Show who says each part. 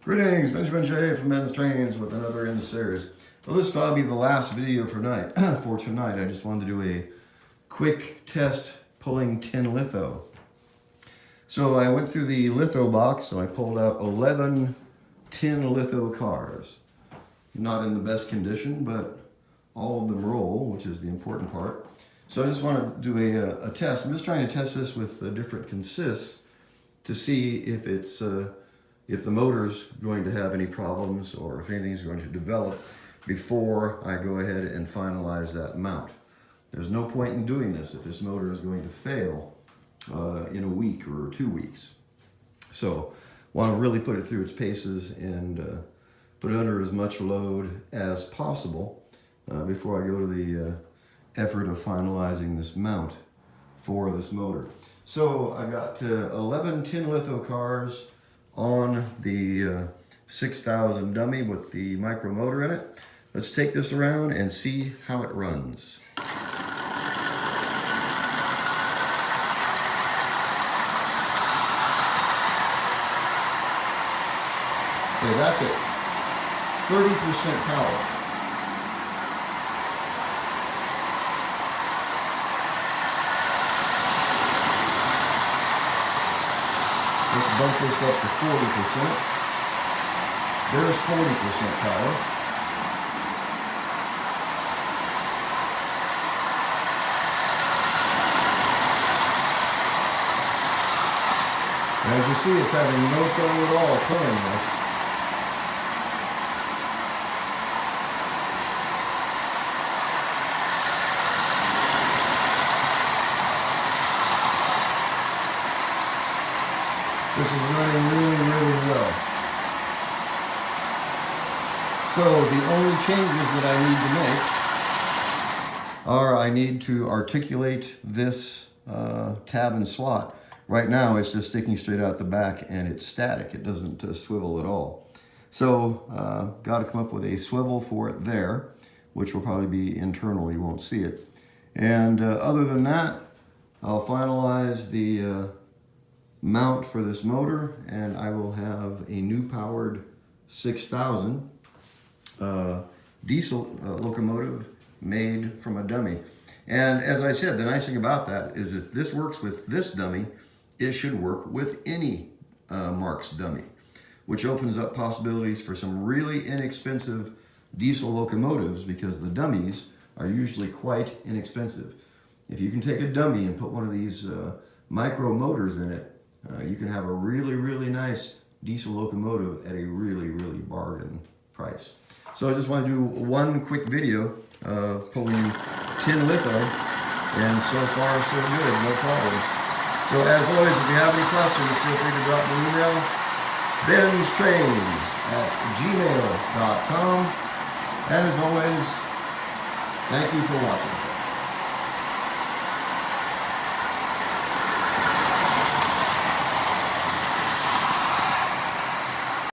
Speaker 1: Greetings, Benjamin J from BENZTRAINZ with another in the series. Well, this will probably be the last video for tonight. I just wanted to do a quick test pulling tin litho. So I went through the litho box, so I pulled out 11 tin litho cars. Not in the best condition, but all of them roll, which is the important part. So I just want to do a test. I'm just trying to test this with different consists to see if it's if the motor's going to have any problems or if anything's going to develop before I go ahead and finalize that mount. There's no point in doing this if this motor is going to fail in a week or 2 weeks. So want to really put it through its paces and put it under as much load as possible before I go to the effort of finalizing this mount for this motor. So I got 11 tin litho cars on the 6000 dummy with the micro motor in it. Let's take this around and see how it runs. Okay, that's it. 30% power. Let's bump this up to 40%. There's 40% power. And as you see, it's having no trouble at all pulling this. This is running really well. So the only changes that I need to make are I need to articulate this tab and slot. Right now it's just sticking straight out the back and it's static. It doesn't swivel at all. So got to come up with a swivel for it there, which will probably be internal. You won't see it. And other than that, I'll finalize the mount for this motor, and I will have a new powered 6000 diesel locomotive made from a dummy. And as I said, the nice thing about that is if this works with this dummy, it should work with any Marx dummy, which opens up possibilities for some really inexpensive diesel locomotives because the dummies are usually quite inexpensive. If you can take a dummy and put one of these micro motors in it, you can have a really nice diesel locomotive at a really bargain price. So I just want to do one quick video of pulling tin litho, and so far so good, no problem. So as always, if you have any questions, feel free to drop me an email, BENZTRAINZ@gmail.com. And as always, thank you for watching.